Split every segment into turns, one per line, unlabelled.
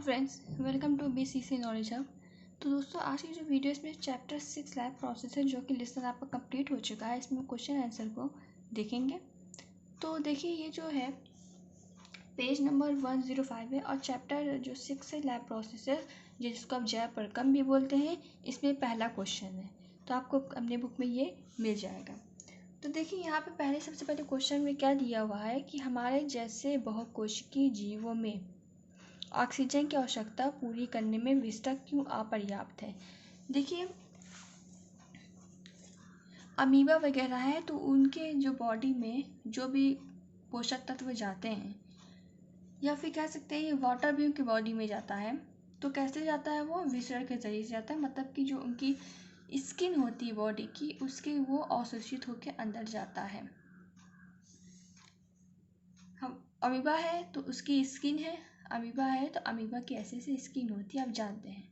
Friends, welcome to BCC knowledge hub. तो दोस्तों, आज की जो वीडियो इसमें चैप्टर 6 लैब प्रोसेस है, जो कि लेसन आपका कंप्लीट हो चुका है। इसमें क्वेश्चन आंसर को देखेंगे। तो देखिए, ये जो है पेज नंबर 105 है और चैप्टर जो 6 है लैब प्रोसेस है, जिसको आप जयप्रकम भी बोलते हैं। इसमें पहला क्वेश्चन है, तो आपको अपने बुक में ये मिल जाएगा। तो देखिए, यहाँ पे सबसे पहले क्वेश्चन में क्या दिया हुआ है कि हमारे जैसे बहुकोशिकीय जीवों में ऑक्सीजन की आवश्यकता पूरी करने में विस्टा क्यों अपर्याप्त है। देखिए, अमीबा वगैरह है तो उनके जो बॉडी में जो भी पोषक तत्व जाते हैं, या फिर कह सकते हैं ये वाटर भी उनकी बॉडी में जाता है। तो कैसे जाता है? वो विसरण के जरिए से जाता है, मतलब कि जो उनकी स्किन होती है बॉडी की, उसके वो अवशोषित होकर अंदर जाता है। हम अमीबा है तो उसकी स्किन है, अमीबा है तो अमीबा की ऐसे से स्किन होती है, आप जानते हैं,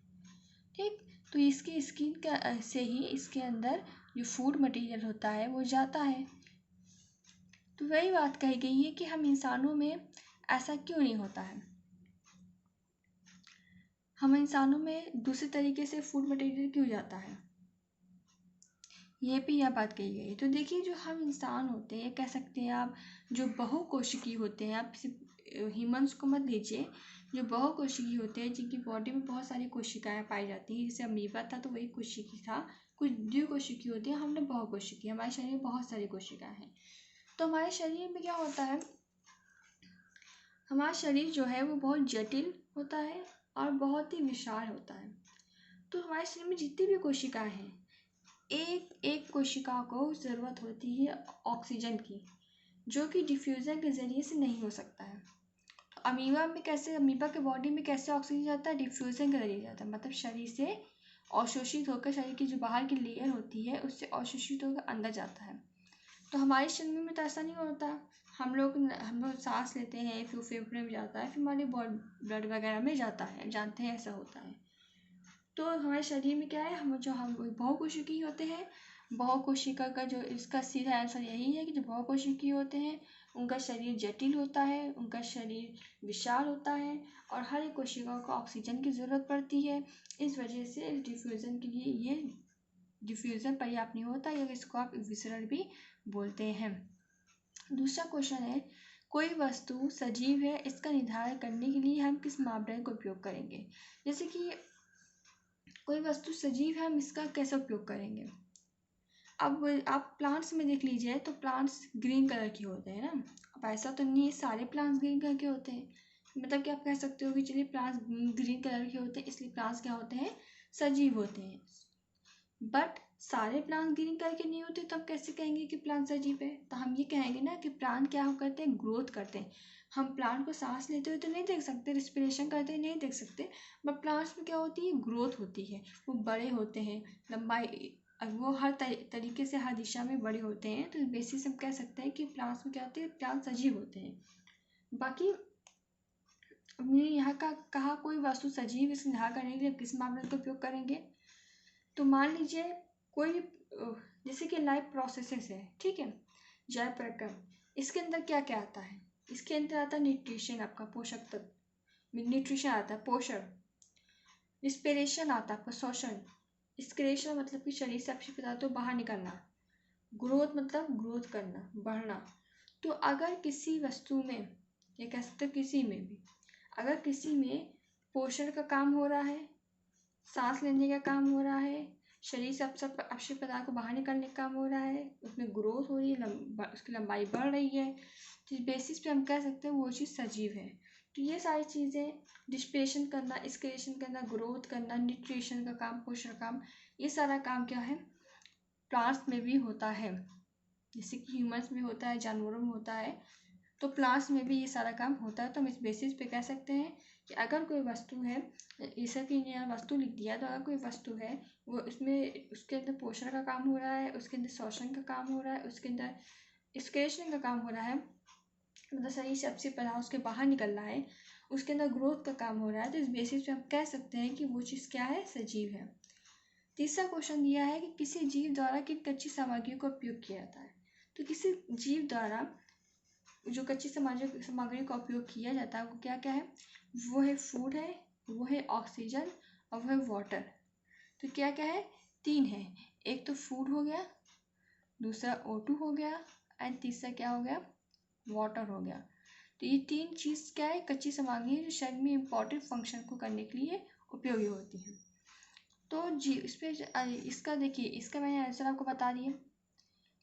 ठीक। तो इसकी स्किन का से ही इसके अंदर जो फूड मटेरियल होता है वो जाता है। तो वही बात कही गई है कि हम इंसानों में ऐसा क्यों नहीं होता है। हम इंसानों में दूसरे तरीके से फूड मटेरियल क्यों जाता है, ये भी यह बात कही गई। तो देखिए, जो हम इंसान होते हैं, कह सकते हैं आप, जो बहुकोशिकीय होते हैं, आप ह्यूमंस को मत लीजिए, जो बहुकोशिकीय होते हैं, जिनकी बॉडी में बहुत सारी कोशिकाएं पाई जाती हैं। जैसे अमीबा था तो वही कोशिकीय था, कुछ द्विकोशिकीय होती है, हमने बहुकोशिकीय। हमारे शरीर में बहुत सारी कोशिकाएं हैं। तो हमारे शरीर में क्या होता है, हमारा शरीर जो है वो बहुत जटिल होता है और बहुत ही विशाल होता है। तो हमारे शरीर में जितनी भी कोशिकाएं हैं, एक एक कोशिका को ज़रूरत होती है ऑक्सीजन की, जो कि डिफ्यूज़न के ज़रिए से नहीं हो सकता है। तो अमीबा में कैसे, अमीबा के बॉडी में कैसे ऑक्सीजन जाता है? डिफ्यूज़न के जरिए जाता है, मतलब शरीर से अवशोषित होकर, शरीर की जो बाहर की लेयर होती है उससे अवशोषित होकर अंदर जाता है। तो हमारे शरीर में तो ऐसा नहीं होता। हम लोग सांस लेते हैं, फिर फेफड़े में जाता है, फिर हमारे ब्लड वगैरह में जाता है, जानते हैं ऐसा होता है। तो हमारे शरीर में क्या है, हम बहुकोशिकीय होते हैं। बहुकोशिका का जो इसका सीधा आंसर यही है कि जो बहुकोशिकीय होते हैं उनका शरीर जटिल होता है, उनका शरीर विशाल होता है और हर एक कोशिका को ऑक्सीजन की ज़रूरत पड़ती है। इस वजह से डिफ्यूज़न के लिए ये डिफ्यूज़न पर्याप्त नहीं होता, या इसको आप विसरण भी बोलते हैं। दूसरा क्वेश्चन है, कोई वस्तु सजीव है, इसका निर्धारण करने के लिए हम किस मापदंड का उपयोग करेंगे। जैसे कि कोई वस्तु सजीव है, हम इसका कैसे उपयोग करेंगे। अब आप प्लांट्स में देख लीजिए, तो प्लांट्स ग्रीन कलर के होते हैं ना। अब ऐसा तो नहीं है सारे प्लांट्स ग्रीन कलर के होते हैं, मतलब कि आप कह सकते हो कि चलिए प्लांट्स ग्रीन कलर के होते हैं, इसलिए प्लांट्स क्या होते हैं, सजीव होते हैं। बट सारे प्लांट ग्रीन कलर के नहीं होते, तो हम कैसे कहेंगे कि प्लांट सजीव है? तो हम ये कहेंगे ना कि प्लांट क्या करते हैं, ग्रोथ करते हैं। हम प्लांट को सांस लेते हुए तो नहीं देख सकते, रिस्पिरेशन करते हुए नहीं देख सकते, बट प्लांट्स में क्या होती है, ग्रोथ होती है। वो बड़े होते हैं, लंबाई, वो हर तरीके से हर दिशा में बड़े होते हैं। तो इस बेसिस हम कह सकते हैं कि प्लांट्स में क्या होते हैं, प्लांट सजीव होते हैं। बाकी हमने यहाँ का कहा कोई वस्तु सजीव, इसे निर्धारण करने के लिए किस मापदंड का उपयोग करेंगे। तो मान लीजिए कोई भी, जैसे कि लाइफ प्रोसेसेस है, ठीक है, जयप्रकम, इसके अंदर क्या क्या आता है? इसके अंदर आता है न्यूट्रिशन, आपका पोषक तत्व, न्यूट्रिशन आता है, पोषण। रिस्पिरेशन आता है आपका श्वसन। एक्सक्रेशन मतलब कि शरीर से अपशिष्ट पदार्थों बाहर निकलना। ग्रोथ मतलब ग्रोथ करना, बढ़ना। तो अगर किसी वस्तु में, या कह सकते हो किसी में भी, अगर किसी में पोषण का काम हो रहा है, सांस लेने का काम हो रहा है, शरीर से अपशिष्ट पदार्थ को बाहर निकालने का काम हो रहा है, उसमें ग्रोथ हो रही है, उसकी लंबाई बढ़ रही है, तो इस बेसिस पे हम कह सकते हैं वो चीज़ सजीव है। तो ये सारी चीज़ें, डिस्पिरेशन करना, एक्सक्रेशन करना, ग्रोथ करना, न्यूट्रिशन का काम, पोषण काम, ये सारा काम क्या है, प्लांट्स में भी होता है। जैसे कि ह्यूमंस में होता है, जानवरों में होता है, तो प्लांट्स में भी ये सारा काम होता है। तो हम इस बेसिस पे कह सकते हैं कि अगर कोई वस्तु है, जैसा कि यहाँ वस्तु लिख दिया, तो अगर कोई वस्तु है, वो उसमें उसके अंदर पोषण का काम हो रहा है, उसके अंदर श्वसन का काम हो रहा है, उसके अंदर एक्सक्रेशन का काम हो रहा है, मतलब शरीर से अपशिष्ट पदार्थ उसके बाहर निकल रहा है, उसके अंदर ग्रोथ का काम हो रहा है, तो इस बेसिस पे हम कह सकते हैं कि वो चीज़ क्या है, सजीव है। तीसरा क्वेश्चन दिया है कि किसी जीव द्वारा किन कच्ची सामग्रियों का उपयोग किया जाता है। तो किसी जीव द्वारा जो कच्ची सामग्री का उपयोग किया जाता है वो क्या क्या है, वो है फूड है, वो है ऑक्सीजन और वो है वाटर। तो क्या क्या है, 3 है। एक तो फूड हो गया, दूसरा O2 हो गया एंड तीसरा क्या हो गया, वाटर हो गया। तो ये 3 चीज़ क्या है, कच्ची सामग्री है जो शरीर में इम्पॉर्टेंट फंक्शन को करने के लिए उपयोगी होती हैं। तो जी इस पर इसका देखिए, इसका मैंने आंसर आपको बता दिया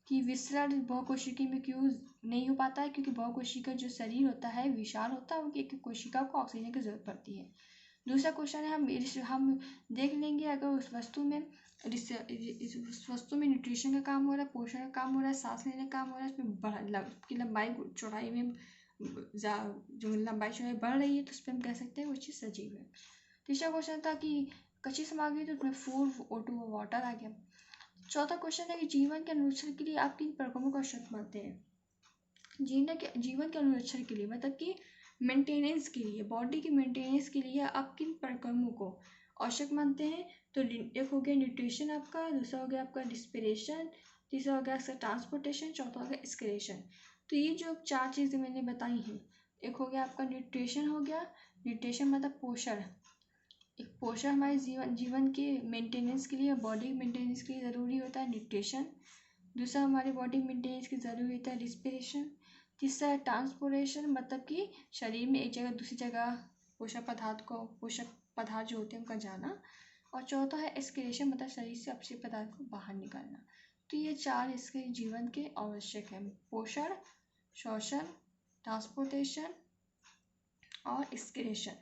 कि विसरण बहुकोशिकीय में क्यों नहीं हो पाता है, क्योंकि बहुकोशिका जो शरीर होता है विशाल होता है, उनकी एक कोशिका को ऑक्सीजन की जरूरत पड़ती है। दूसरा क्वेश्चन है, हम देख लेंगे अगर उस वस्तु में न्यूट्रिशन का काम हो रहा है, पोषण का काम हो रहा है, सांस लेने का काम हो रहा है, उसकी लंबाई चौड़ाई में जो लंबाई चौड़ाई बढ़ रही है, तो उस पर हम कह सकते हैं वो चीज़ सजीव है। तीसरा क्वेश्चन था कि कच्ची सामग्री, तो उसमें फूड, O2 और वाटर आ गया। चौथा क्वेश्चन है कि जीवन के अनुरक्षण के लिए आप किन प्रकरणों का आवश्यक मानते हैं। जीवन के अनुरक्षण के लिए मतलब कि मेंटेनेंस के लिए, बॉडी की मेंटेनेंस के लिए आप किन प्रकरणों को आवश्यक मानते हैं। तो एक हो गया न्यूट्रिशन आपका, दूसरा हो गया आपका रिस्पिरेशन, तीसरा हो गया आपका ट्रांसपोर्टेशन, चौथा हो गया एक्सक्रीशन। तो ये जो 4 चीज़ें मैंने बताई हैं, एक हो गया आपका न्यूट्रिशन हो गया, न्यूट्रिशन मतलब पोषण, एक पोषण हमारे जीवन के मेंटेनेंस के लिए, बॉडी मेंटेनेंस के लिए ज़रूरी होता है न्यूट्रिशन। दूसरा हमारी बॉडी मेंटेनेंस की ज़रूरी होता है रिस्पिरेशन। तीसरा है ट्रांसपोर्टेशन, मतलब कि शरीर में एक जगह दूसरी जगह पोषक पदार्थ जो होते हैं उनका जाना। और चौथा है एक्सक्रीशन, मतलब शरीर से अपशिष्ट पदार्थ को बाहर निकालना। तो ये 4 इसके जीवन के आवश्यक हैं, पोषण, श्वसन, ट्रांसपोर्टेशन और एक्सक्रीशन।